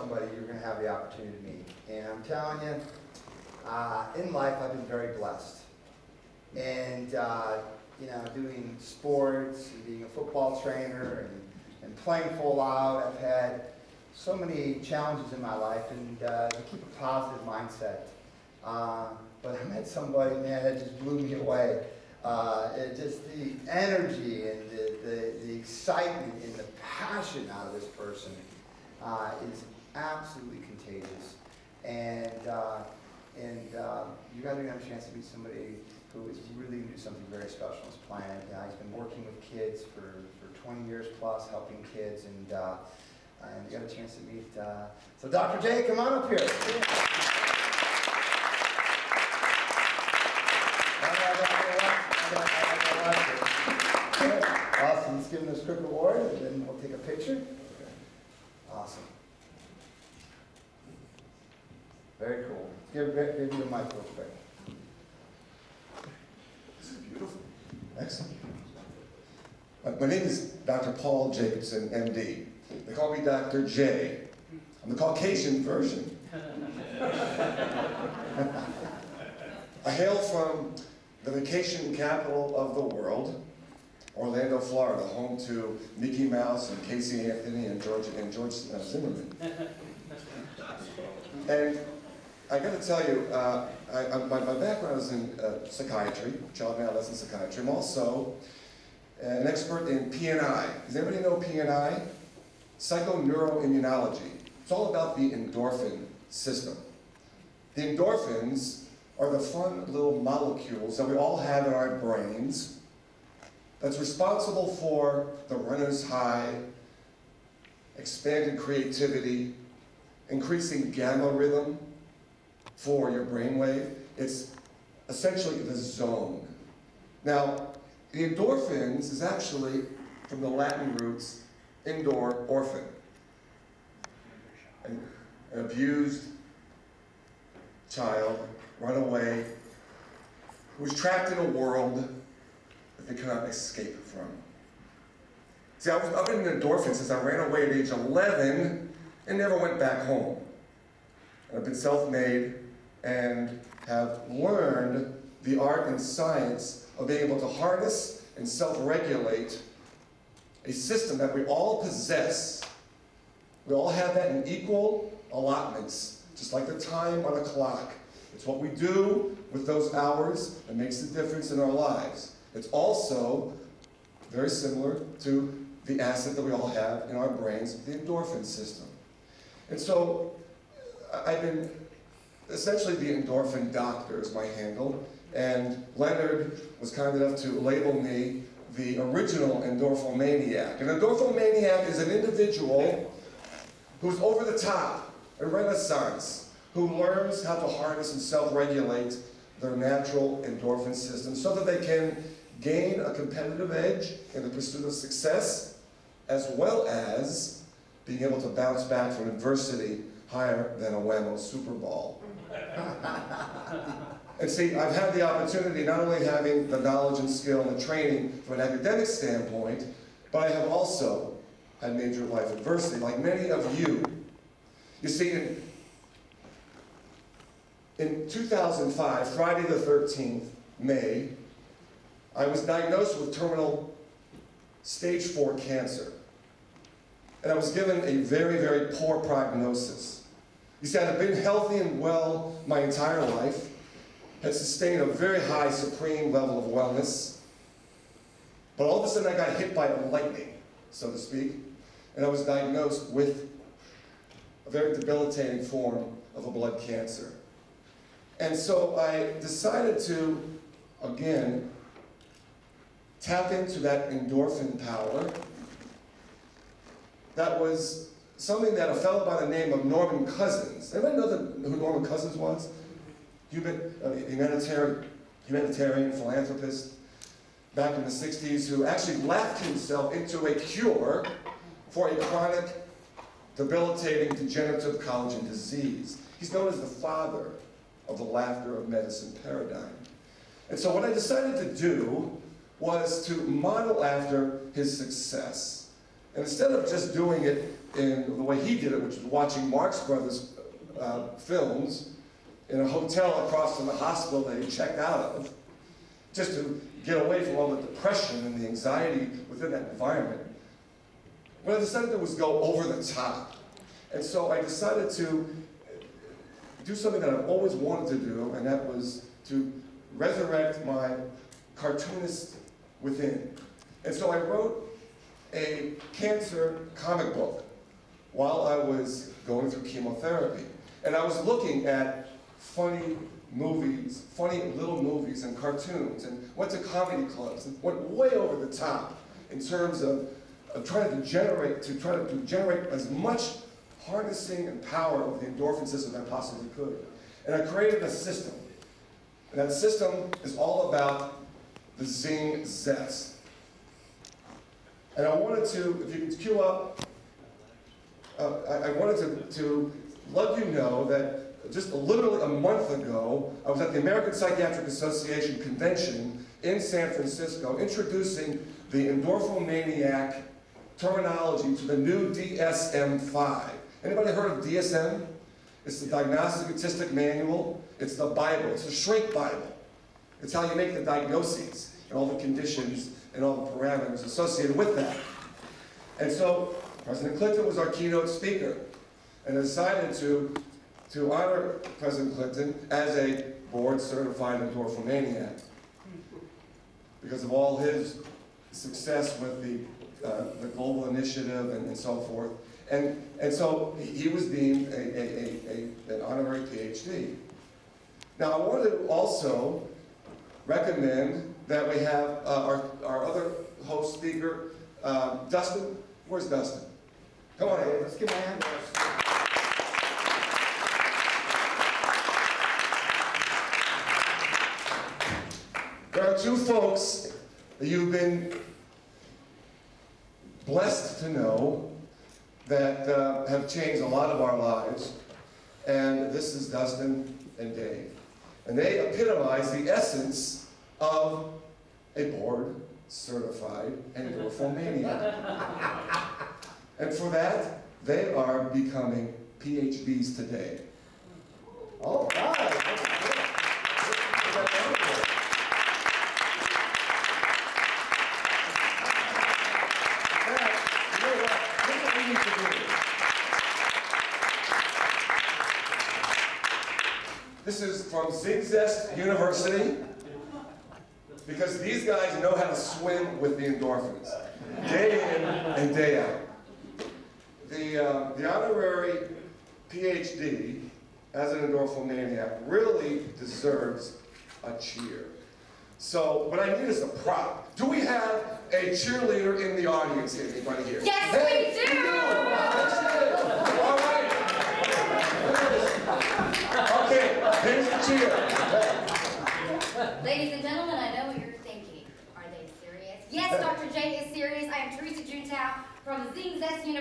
somebody you're going to have the opportunity to meet. And I'm telling you, in life I've been very blessed. And, doing sports, and being a football trainer, and playing full out, I've had so many challenges in my life, and to keep a positive mindset. But I met somebody, man, that just blew me away. Just the energy and the excitement and the passion out of this person is absolutely contagious. And you guys are going to have a chance to meet somebody who is really going to do something very special on this planet. He's been working with kids for 20 years plus, helping kids, and you got a chance to meet. So Dr. J, come on up here. Awesome. Let's give him this quick award, and then we'll take a picture. Awesome. Very cool. Give you the mic real quick. This is beautiful. Excellent. My name is Dr. Paul Jacobson, MD. They call me Dr. J. I'm the Caucasian version. I hail from the vacation capital of the world, Orlando, Florida, home to Mickey Mouse and Casey Anthony and George Zimmerman. And I got to tell you, my background is in psychiatry, child and adolescent psychiatry. I'm also an expert in PNI. Does anybody know PNI? Psychoneuroimmunology. It's all about the endorphin system. The endorphins are the fun little molecules that we all have in our brains that's responsible for the runner's high, expanded creativity, increasing gamma rhythm for your brainwave. It's essentially the zone. Now, the endorphins is actually from the Latin roots indoor orphan. An abused child, runaway, who was trapped in a world that they cannot escape from. See, I've been in endorphins since I ran away at age 11 and never went back home. And I've been self-made and have learned the art and science of being able to harness and self-regulate a system that we all possess. We all have that in equal allotments, just like the time on a clock. It's what we do with those hours that makes the difference in our lives. It's also very similar to the asset that we all have in our brains, the endorphin system. And so I've been essentially the endorphin doctor is my handle, and Leonard was kind enough to label me the original endorphomaniac. An endorphomaniac is an individual who's over the top, a renaissance, who learns how to harness and self-regulate their natural endorphin system so that they can gain a competitive edge in the pursuit of success, as well as being able to bounce back from adversity higher than a Whammo Super Bowl. And see, I've had the opportunity, not only having the knowledge and skill and the training from an academic standpoint, but I have also had major life adversity, like many of you. You see, in 2005, Friday the 13th, May, I was diagnosed with terminal stage 4 cancer. And I was given a very, very poor prognosis. You see, I've been healthy and well my entire life, had sustained a very high, supreme level of wellness. But all of a sudden I got hit by lightning, so to speak, and I was diagnosed with a very debilitating form of a blood cancer. And so I decided to, again, tap into that endorphin power. That was something that a fellow by the name of Norman Cousins. Anybody know who Norman Cousins was? Humanitarian philanthropist back in the 60s who actually laughed himself into a cure for a chronic, debilitating, degenerative collagen disease. He's known as the father of the laughter of medicine paradigm. And so what I decided to do was to model after his success. And instead of just doing it in the way he did it, which was watching Marx Brothers films in a hotel across from the hospital that he checked out of, just to get away from all the depression and the anxiety within that environment. What I decided to do was go over the top. And so I decided to do something that I've always wanted to do, and that was to resurrect my cartoonist within. And so I wrote a cancer comic book while I was going through chemotherapy. And I was looking at funny movies, funny little movies and cartoons, and went to comedy clubs and went way over the top in terms of trying to generate as much harnessing and power of the endorphin system as I possibly could. And I created a system. And that system is all about the Zing Zest. And I wanted to, if you could cue up, I wanted to let you know that just literally a month ago, I was at the American Psychiatric Association convention in San Francisco introducing the endorphomaniac terminology to the new DSM-5. Anybody heard of DSM? It's the Diagnostic Statistic Manual. It's the Bible. It's the shrink Bible. It's how you make the diagnoses and all the conditions and all the parameters associated with that. And so President Clinton was our keynote speaker, and I decided to honor President Clinton as a board-certified endorphomaniac because of all his success with the global initiative and so forth. And so he was deemed an honorary PhD. Now I want to also recommend that we have our other host speaker, Dustin. Where's Dustin? Come on. Hey, let's give him a hand. There are two folks that you've been blessed to know that have changed a lot of our lives, and this is Dustin and Dave. And they epitomize the essence of a board-certified endorphomaniac. And for that, they are becoming PhDs today. All right. This is from Zing Zest University, because these guys know how to swim with the endorphins, day in and day out. The honorary PhD as an endorphomaniac really deserves a cheer. So what I need is a prop. Do we have a cheerleader in the audience here? Anybody here? Yes, Hey, we do! All right. Okay, here's the cheer. Ladies and gentlemen, I know what you're thinking. Are they serious? Yes, Dr. J is serious. I am Teresa Juntao from Zing Zest University.